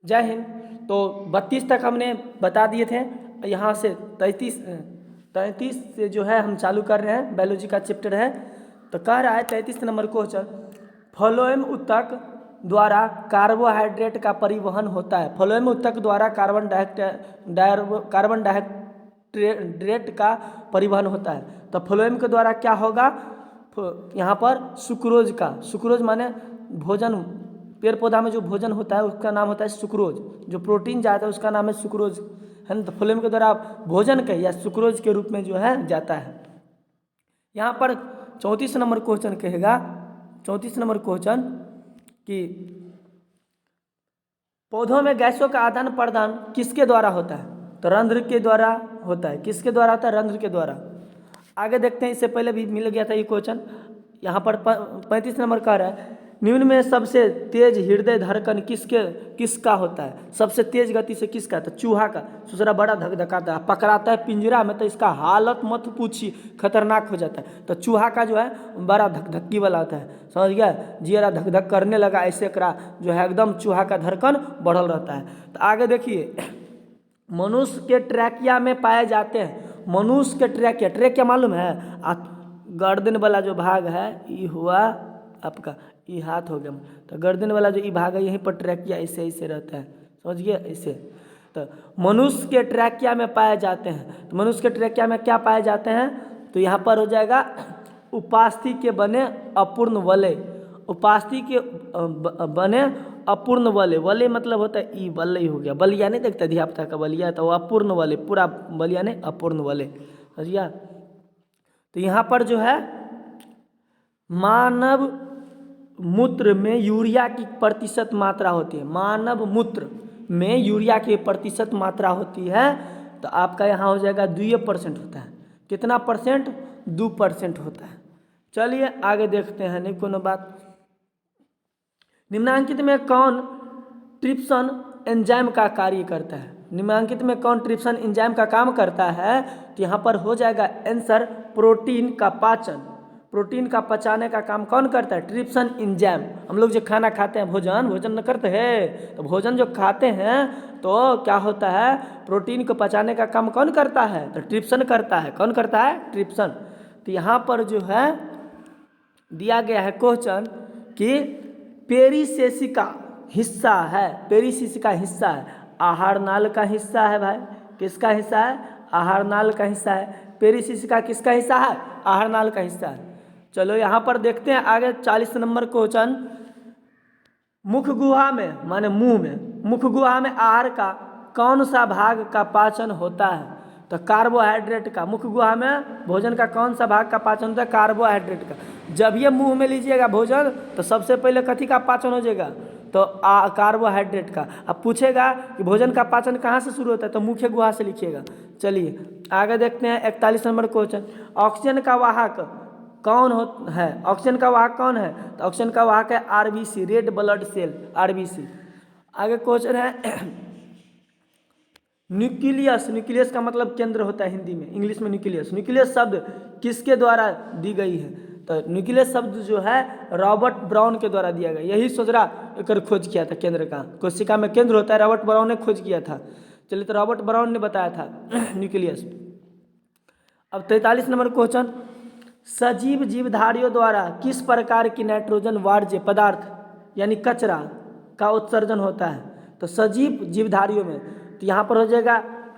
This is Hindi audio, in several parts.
जय हिंद। तो 32 तक हमने बता दिए थे। यहाँ से 33 से जो है हम चालू कर रहे हैं, बायोलॉजी का चैप्टर है। तो कह रहा है 33 नंबर क्वेश्चन, फ्लोएम ऊतक द्वारा कार्बोहाइड्रेट का परिवहन होता है। फ्लोएम ऊतक द्वारा कार्बन डाइऑक्साइड का परिवहन होता है। तो फ्लोएम के द्वारा क्या होगा, यहाँ पर सुक्रोज माने भोजन, पेड़ पौधा में जो भोजन होता है उसका नाम होता है सुक्रोज। जो प्रोटीन जाता है उसका नाम है सुक्रोज, है ना। तो फ्लोएम के द्वारा भोजन के या सुक्रोज के रूप में जो है जाता है। यहाँ पर 34 नंबर क्वेश्चन कहेगा, 34 नंबर क्वेश्चन कि पौधों में गैसों का आदान प्रदान किसके द्वारा होता है। तो रंध्र के द्वारा होता है। किसके द्वारा होता है, रंध्र के द्वारा। आगे देखते हैं, इससे पहले भी मिल गया था ये क्वेश्चन। यहाँ पर 35 नंबर कह रहा है, निम्न में सबसे तेज हृदय धड़कन किसका होता है। सबसे तेज गति से किसका, तो चूहा का। दूसरा बड़ा धकधकाता है, पकड़ाता है पिंजरा में तो इसका हालत मत पूछिए, खतरनाक हो जाता है। तो चूहा का जो है बड़ा धकधकी वाला होता है, समझ गया। जियरा धक करने लगा ऐसे करा जो है एकदम चूहा का धड़कन बढ़ल रहता है। तो आगे देखिए, मनुष्य के ट्रैकिया में पाए जाते हैं। मनुष्य के ट्रैकिया मालूम है, गर्दन वाला जो भाग है ये हुआ आपका, ये हाथ हो गया। तो गर्दन वाला जो ये भाग है यहीं पर ट्रैकिया ऐसे रहता है, समझ गए ऐसे। तो मनुष्य के ट्रैकिया में पाए जाते हैं। तो मनुष्य के ट्रैकिया में क्या पाए जाते हैं, तो यहाँ पर हो जाएगा उपास्थि के बने अपूर्ण वलय। उपास्थि के बने अपूर्ण वलय। वलय मतलब होता है ई वलय हो गया, बलिया नहीं देखता धियापुता का बलिया, तो अपूर्ण वलय, पूरा बलिया नहीं अपूर्ण वलय, समझिए। तो यहाँ पर जो है मानव मूत्र में यूरिया की प्रतिशत मात्रा होती है। मानव मूत्र में यूरिया की प्रतिशत मात्रा होती है। तो आपका यहाँ हो जाएगा 2% होता है। कितना परसेंट, 2% होता है। चलिए आगे देखते हैं, नहीं कोनो बात। निम्नांकित में कौन ट्रिप्सन एंजाइम का कार्य करता है। निम्नांकित में कौन ट्रिप्सन एंजाइम का काम करता है, तो यहाँ पर हो जाएगा आंसर प्रोटीन का पाचन। प्रोटीन का पचाने का काम कौन करता है, ट्रिप्सन एंजाइम। हम लोग जो खाना खाते हैं, भोजन न करते हैं, तो भोजन जो खाते हैं तो क्या होता है, प्रोटीन को पचाने का काम कौन करता है, तो ट्रिप्सन करता है। कौन करता है, ट्रिप्सन। तो यहाँ पर जो है दिया गया है क्वेश्चन कि पेरिसेसिका हिस्सा है, पेरिसेसिका हिस्सा है, आहार नाल का हिस्सा है भाई। किसका हिस्सा है, आहार नाल का हिस्सा है। पेरिसेसिका किसका हिस्सा है, आहार नाल का हिस्सा है। चलो यहाँ पर देखते हैं आगे 40 नंबर क्वेश्चन। मुख गुहा में माने मुंह में, मुख गुहा में आहार का कौन सा भाग का पाचन होता है, तो कार्बोहाइड्रेट का। मुख गुहा में भोजन का कौन सा भाग का पाचन होता है, कार्बोहाइड्रेट का। जब ये मुंह में लीजिएगा भोजन तो सबसे पहले कथी का पाचन हो जाएगा, तो कार्बोहाइड्रेट का। अब पूछेगा कि भोजन का पाचन कहाँ से शुरू होता है, तो मुख्य गुहा से लिखिएगा। चलिए आगे देखते हैं 41 नंबर क्वेश्चन। ऑक्सीजन का वाहक कौन है, ऑक्सीजन का वाहक कौन है, तो ऑक्सीजन का वाहक है RBC, red blood cell, RBC. आगे क्वेश्चन है न्यूक्लियस। न्यूक्लियस का मतलब केंद्र होता है हिंदी में, इंग्लिश में न्यूक्लियस। न्यूक्लियस शब्द किसके द्वारा दी गई है, तो न्यूक्लियस शब्द जो है रॉबर्ट ब्राउन के द्वारा दिया गया। यही सोचरा एक खोज किया था केंद्र का, कोशिका में केंद्र होता है, रॉबर्ट ब्राउन ने खोज किया था। चलिए, तो रॉबर्ट ब्राउन ने बताया था न्यूक्लियस। अब 43 नंबर क्वेश्चन, सजीव जीवधारियों द्वारा किस प्रकार की नाइट्रोजन वार्ज्य पदार्थ यानी कचरा का उत्सर्जन होता है, तो सजीव जीवधारियों में तो यहाँ पर हो जाएगा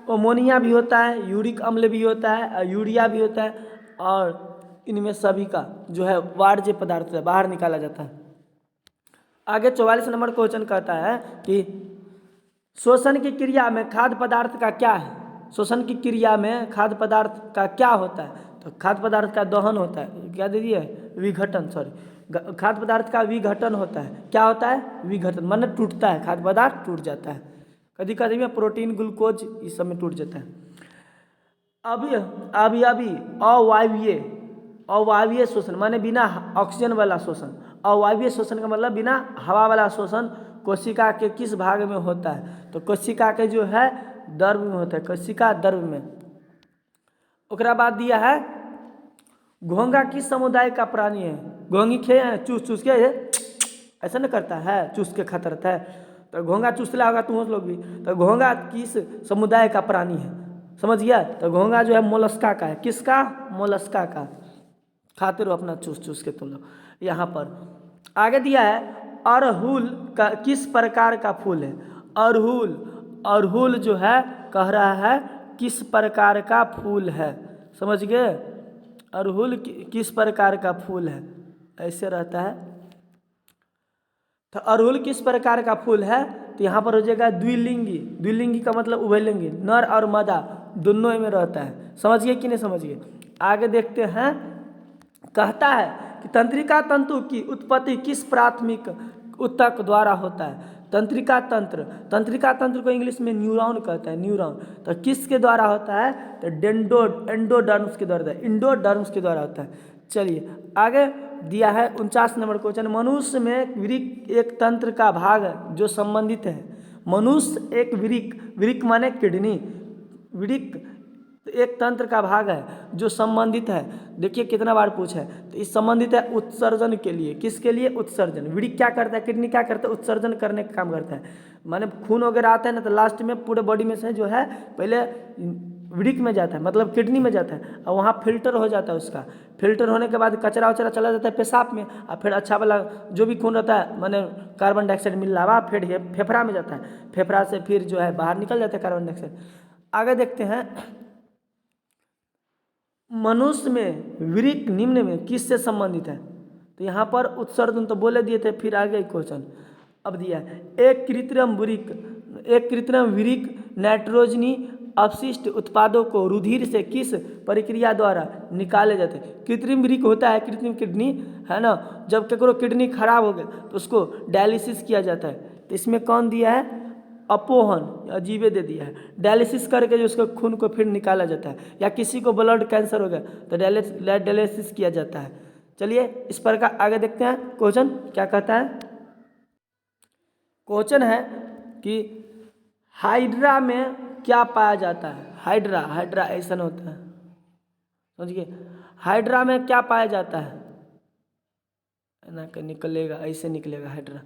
अमोनिया भी होता है, यूरिक अम्ल भी होता है, यूरिया भी होता है, और इनमें सभी का जो है वार्ज्य पदार्थ है बाहर निकाला जाता है। आगे 44 नंबर क्वेश्चन कहता है कि शोषण की क्रिया में खाद्य पदार्थ का क्या है। शोषण की क्रिया में खाद्य पदार्थ का क्या होता है, तो खाद्य पदार्थ का दहन होता है। क्या दे दिए, विघटन, सॉरी, खाद्य पदार्थ का विघटन होता है। क्या होता है, विघटन, माने टूटता है, खाद्य पदार्थ टूट जाता है। कभी कभी में प्रोटीन, ग्लूकोज इस सब में टूट जाता है। अभी अवायवीय शोषण माने बिना ऑक्सीजन वाला शोषण। अवायवीय शोषण का मतलब बिना हवा वाला शोषण कोशिका के किस भाग में होता है, तो कोशिका के जो है द्रव में होता है, कोशिका द्रव में। उसके बाद दिया है घोंघा किस समुदाय का प्राणी है। घोंघी खे चूस के ऐसा नहीं करता है, चूस के खाता रहता है। तो घोंघा चूसला होगा तुम लोग भी। तो घोंघा किस समुदाय का प्राणी है, समझ गया। तो घोंघा जो है मोलस्का का है, किसका, मोलस्का का। खाते रहो अपना चूस चूस के तुम लोग। यहाँ पर आगे दिया है अड़हुल का किस प्रकार का फूल है। अड़हुल, अड़हुल जो है कह रहा है किस प्रकार का फूल है, समझ गए। अड़हुल किस प्रकार का फूल है, ऐसे रहता है। तो अड़हुल किस प्रकार का फूल है, तो यहाँ पर हो जाएगा द्विलिंगी। द्विलिंगी का मतलब उभयलिंगी, नर और मादा दोनों में रहता है, समझिए कि नहीं समझिए। आगे देखते हैं, कहता है कि तंत्रिका तंतु की उत्पत्ति किस प्राथमिक ऊतक द्वारा होता है। तंत्रिका तंत्र, तंत्रिका तंत्र को इंग्लिश में न्यूरॉन कहते हैं, न्यूरॉन। तो किसके द्वारा होता है, तो एंडोडर्म्स के द्वारा, इंडोडर्म्स के द्वारा होता है। चलिए आगे दिया है 49 नंबर क्वेश्चन, मनुष्य में वृक्क एक तंत्र का भाग है जो संबंधित है। मनुष्य एक वृक्क माने किडनी, वृक्क एक तंत्र का भाग है जो संबंधित है। देखिए कितना बार पूछा है, तो इस संबंधित है उत्सर्जन के लिए, किसके लिए, उत्सर्जन। वृक्क क्या करता है, किडनी क्या करता है, उत्सर्जन करने का काम करता है। माने खून वगैरह आता है ना, तो लास्ट में पूरे बॉडी में से जो है पहले वृक्क में जाता है, मतलब किडनी में जाता है, और वहाँ फिल्टर हो जाता है उसका। फिल्टर होने के बाद कचरा वचरा चला जाता है पेशाब में, और फिर अच्छा वाला जो भी खून रहता है, माने कार्बन डाइऑक्साइड मिल रहा है, फिर फेफड़ा में जाता है, फेफड़ा से फिर जो है बाहर निकल जाता है कार्बन डाइऑक्साइड। आगे देखते हैं, मनुष्य में वृक्क निम्न में किससे संबंधित है। तो यहाँ पर उत्सर्जन तो बोले दिए थे, फिर आगे क्वेश्चन अब दिया है, एक कृत्रिम वृक्क नाइट्रोजनी अपशिष्ट उत्पादों को रुधिर से किस प्रक्रिया द्वारा निकाले जाते हैं। कृत्रिम वृक्क होता है, कृत्रिम किडनी है ना, जब केकरो किडनी खराब हो गया तो उसको डायलिसिस किया जाता है। तो इसमें कौन दिया है, अपोहन, अजीबे दे दिया है। डायलिसिस करके जो उसके खून को फिर निकाला जाता है, या किसी को ब्लड कैंसर हो गया तो डायलिसिस किया जाता है। चलिए इस पर का आगे देखते हैं क्वेश्चन क्या कहता है। क्वेश्चन है कि हाइड्रा में क्या पाया जाता है। हाइड्रा, हाइड्रा ऐसा होता है, समझिए। हाइड्रा में क्या पाया जाता है, ना कि निकलेगा, ऐसे निकलेगा, हाइड्रा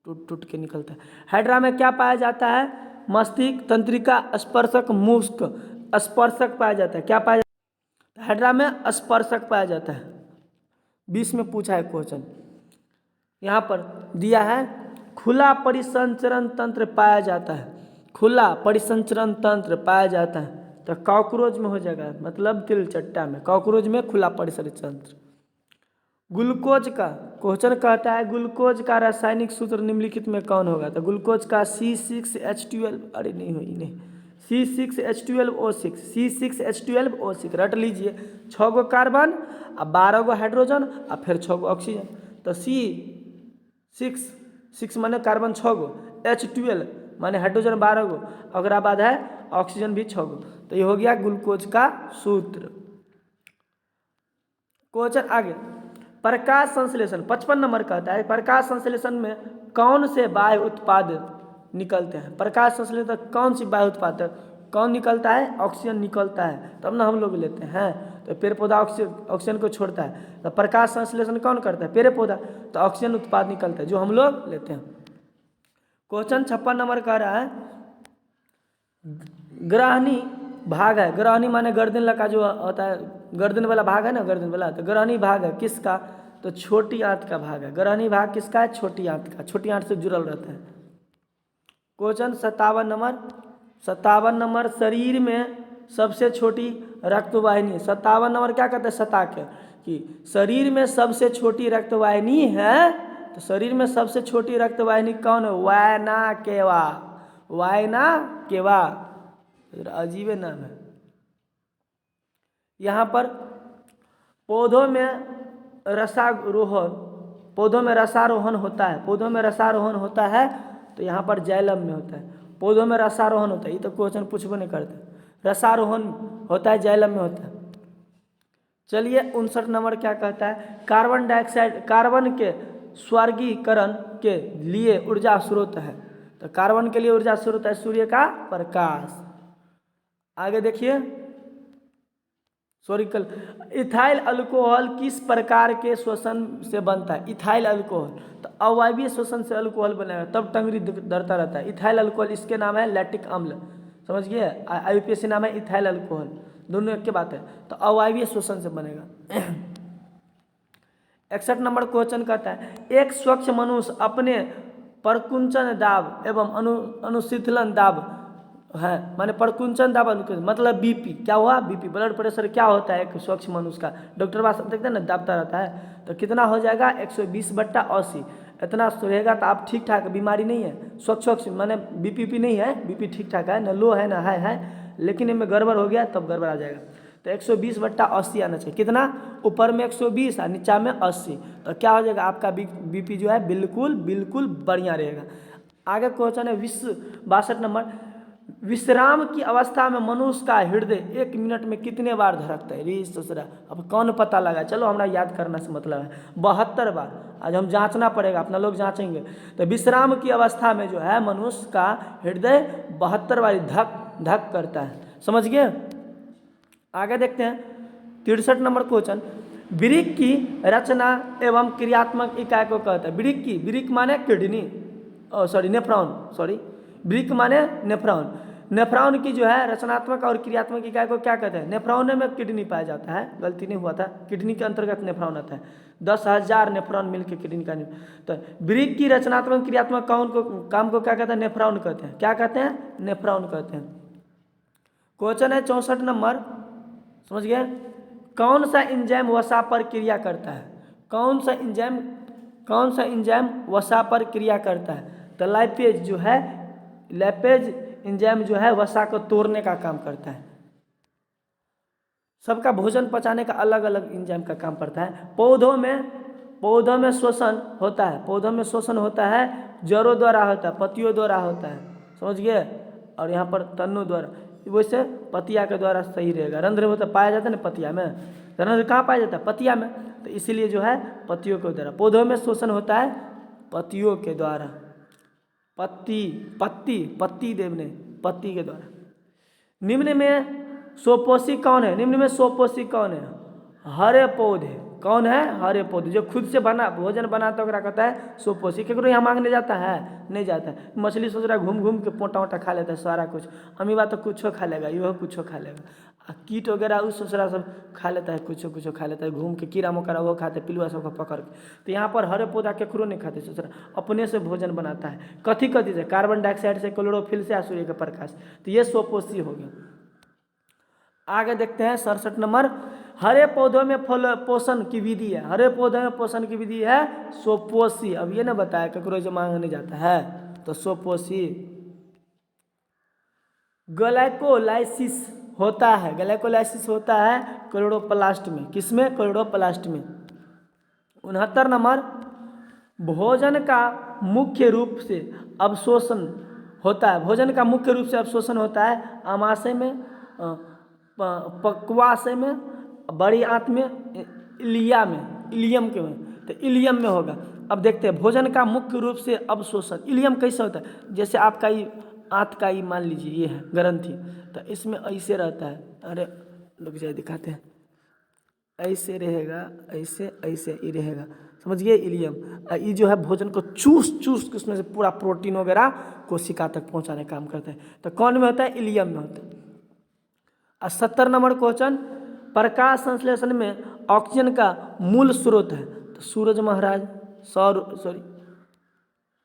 टूट टूट के निकलता है। हाइड्रा में क्या पाया जाता है, मस्तिष्क, तंत्रिका, स्पर्शक, मूस्क, स्पर्शक पाया जाता है। क्या पाया जाता है, हाइड्रा में स्पर्शक पाया जाता है। 20 में पूछा है क्वेश्चन। यहाँ पर दिया है खुला परिसंचरण तंत्र पाया जाता है, खुला परिसंचरण तंत्र पाया जाता है। तो कॉकरोच में हो जाएगा, मतलब तिलचट्टा में, कॉकरोच में खुला परिसंचरण तंत्र। ग्लूकोज का क्वेश्चन कहता है, ग्लूकोज का रासायनिक सूत्र निम्नलिखित में कौन होगा। तो ग्लूकोज का C6H12, अरे नहीं हुई नहीं, C6H12O6, C6H12O6 रट लीजिए। 6 गो कार्बन और 12 गो हाइड्रोजन और फिर 6 गो ऑक्सीजन। तो C6 माने कार्बन 6 गो, H12 माने हाइड्रोजन 12 गो, अगर बाद है ऑक्सीजन भी 6 गो। तो ये हो गया ग्लूकोज का सूत्र। क्वेश्चन आगे, प्रकाश संश्लेषण 55 नंबर कहता है, प्रकाश संश्लेषण में कौन से वायु उत्पाद निकलते हैं। प्रकाश संश्लेषण कौन सी वायु उत्पाद कौन निकलता है, ऑक्सीजन निकलता है, तब ना हम लोग लेते हैं। तो पेड़ पौधा ऑक्सीजन को छोड़ता है, तो प्रकाश संश्लेषण कौन करता है, पेड़ पौधा, तो ऑक्सीजन उत्पाद निकलता है जो हम लोग लेते हैं। क्वेश्चन 56 नंबर कह रहा है, ग्रहणी भाग है, ग्रहणी माने गर्दन लगा जो होता है, गर्दन वाला भाग है ना, गर्दन वाला, तो ग्रहणी भाग है किसका, तो छोटी आंत का भाग है। ग्रहणी भाग किसका है, छोटी आंत का, छोटी आंत से जुड़ल रहता है। क्वेश्चन 57 नंबर, शरीर में सबसे छोटी रक्तवाहिनी, 57 नंबर क्या कहते हैं, सता के, कि शरीर में सबसे छोटी रक्तवाहिनी है। तो शरीर में सबसे छोटी रक्तवाहिनी कौन है, वायना केवा, वायना केवा, अजीब नाम है। यहाँ पर पौधों में रसारोहण, पौधों में रसारोहण होता है, पौधों में रसारोहण होता है, तो यहाँ पर जाइलम में होता है। पौधों में रसारोहण होता है, ये तो क्वेश्चन पूछबो नहीं करते, रसारोहण होता है जाइलम में होता है। चलिए 59 नंबर क्या कहता है, कार्बन डाइऑक्साइड, कार्बन के स्वर्गीकरण के लिए ऊर्जा स्रोत है। तो कार्बन के लिए ऊर्जा स्रोत है सूर्य का प्रकाश। आगे देखिए सॉरी कल इथाइल अल्कोहल किस प्रकार के श्वसन से बनता है? इथाइल अल्कोहल तो अवायवीय श्वसन से अल्कोहल बनेगा, तब टंगरी दरता रहता है। इथाइल अल्कोहल इसके नाम है लैक्टिक अम्ल, समझ गए? IUPAC नाम है इथाइल अल्कोहल, दोनों एक के बात है। तो अवायवीय श्वसन से बनेगा। 61 नंबर क्वेश्चन कहता है एक स्वच्छ मनुष्य अपने प्रकुंचन दाब एवं अनुशीतलन दाब है, माने प्रकुंचन दाब मतलब बीपी, क्या हुआ? बीपी ब्लड प्रेशर क्या होता है एक स्वच्छ मनुष्य का? डॉक्टर बात सब देखते हैं ना, दाबता रहता है। तो कितना हो जाएगा? 120/80। इतना रहेगा तो आप ठीक ठाक, बीमारी नहीं है, स्वच्छ माने बीपी नहीं है, बीपी ठीक ठाक है, न लो है ना हाई है, लेकिन इनमें गड़बड़ हो गया तब गड़बड़ आ जाएगा। तो 120/80 आना चाहिए। कितना? ऊपर में 120 और नीचा में 80, तो क्या हो जाएगा? आपका बीपी जो है बिल्कुल बढ़िया रहेगा। आगे क्वेश्चन है 62 नंबर, विश्राम की अवस्था में मनुष्य का हृदय 1 मिनट में कितने बार धड़कता है? रे ससुरा, अब कौन पता लगा? चलो हमारा याद करना से मतलब है 72 बार। आज हम जांचना पड़ेगा, अपना लोग जांचेंगे। तो विश्राम की अवस्था में जो है मनुष्य का हृदय 72 बार धक धक करता है, समझ गए? आगे देखते हैं 63 नंबर क्वेश्चन, वृक्क की रचना एवं क्रियात्मक इकाई को कहता है? वृक्क माने किडनी, नेफ्रॉन, वृक्क माने नेफ्रॉन। नेफ्रॉन की जो है रचनात्मक और क्रियात्मक इकाई को क्या कहते हैं? नेफ्रॉन में किडनी पाया जाता है, गलती नहीं हुआ था, किडनी के अंतर्गत नेफ्रॉन आता है। 10,000 नेफ्रॉन मिलकर किडनी का। तो वृक्क की रचनात्मक क्रियात्मक काम को क्या कहते हैं? नेफ्रॉन कहते हैं। क्या कहते हैं? नेफ्रॉन कहते हैं। क्वेश्चन है 64 नंबर, समझ गए? कौन सा एंजाइम वसा पर क्रिया करता है? कौन सा एंजाइम वसा पर क्रिया करता है? तो लैपेज एंजाइम जो है वसा को तोड़ने का काम करता है। सबका भोजन पचाने का अलग अलग एंजाइम का काम करता है। पौधों में श्वसन होता है, जड़ों द्वारा होता है, पत्तियों द्वारा होता है, समझ गए? और यहाँ पर तन्नों द्वारा, वैसे पतिया के द्वारा सही रहेगा। रंध्र होता पाया जाता है ना पतिया में, रंध्र कहाँ पाया जाता है? पतिया में। तो इसीलिए जो है पत्तियों के द्वारा, पौधों में श्वसन होता है पत्तियों के द्वारा, पत्ती के द्वारा। निम्न में सोपोषी कौन है? हरे पौधे। कौन है? हरे पौधे। जो खुद से भोजन बनाता है कहता है सोपोषी। केकरो यहाँ मांगने जाता है? नहीं जाता है। मछली सोच रहा है घूम के पोटा खा लेता है सारा कुछ, अमीबा तो कुछ खा लेगा, यह कुछ खा लेगा, कीट वगैरह उस सोच रहा सब खा लेता है, कुछ खा लेता है, घूम के कीड़ा मकोड़ा वो खाते, पिलुआ सबको पकड़ के। तो यहाँ पर हरे पौधा केकरो नहीं खाते, सोच रहा अपने से भोजन बनाता है। कथी से? कार्बन डाइऑक्साइड से, क्लोरोफिल से, सूर्य के प्रकाश। तो ये सोपोषी हो गया। आगे देखते हैं 67 नंबर, हरे पौधों में फल पोषण की विधि है। हरे पौधों में पोषण की विधि है सोपोषी। अब ये ना बताया केकरो जो मांगने जाता है, तो सोपोषी। ग्लाइकोलाइसिस होता है क्लोरोप्लास्ट में। किसमें? क्लोरोप्लास्ट में। 69 नंबर, भोजन का मुख्य रूप से अवशोषण होता है आमाशय में, पक्वाशय में, बड़ी आंत में, इलियम तो इलियम में होगा। अब देखते हैं भोजन का मुख्य रूप से अवशोषण इलियम कैसे होता है? जैसे आपका ये आंत का ही मान लीजिए ये है ग्रंथि, तो इसमें ऐसे रहता है, अरे लोग जाए दिखाते हैं, ऐसे रहेगा, ऐसे ये रहेगा, समझिए इलियम। ये जो है भोजन को चूस के उसमें से पूरा प्रोटीन वगैरह कोशिका तक पहुंचाने का काम करता है। तो कौन में होता है? इलियम में होता है। 70 नंबर क्वेश्चन, प्रकाश संश्लेषण में ऑक्सीजन का मूल स्रोत है? तो सूरज महाराज,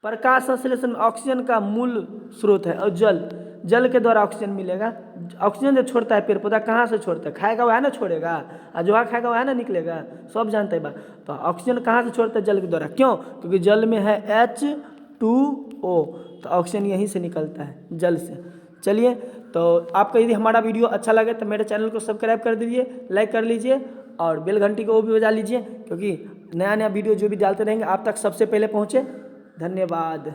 प्रकाश संश्लेषण में ऑक्सीजन का मूल स्रोत है। और जल के द्वारा ऑक्सीजन मिलेगा। ऑक्सीजन जो छोड़ता है पेड़ पौधा कहाँ से छोड़ता है? खाएगा वह है ना छोड़ेगा, और जो खाएगा वह है ना निकलेगा, सब जानते हैं बात। तो ऑक्सीजन कहाँ से छोड़ता है? जल के द्वारा। क्यों? क्योंकि जल में है H2O, तो ऑक्सीजन यहीं से निकलता है, जल से। चलिए, तो आपको यदि हमारा वीडियो अच्छा लगे तो मेरे चैनल को सब्सक्राइब कर दीजिए, लाइक कर लीजिए, और बेल घंटी को वो भी बजा लीजिए, क्योंकि नया वीडियो जो भी डालते रहेंगे आप तक सबसे पहले पहुँचे। धन्यवाद।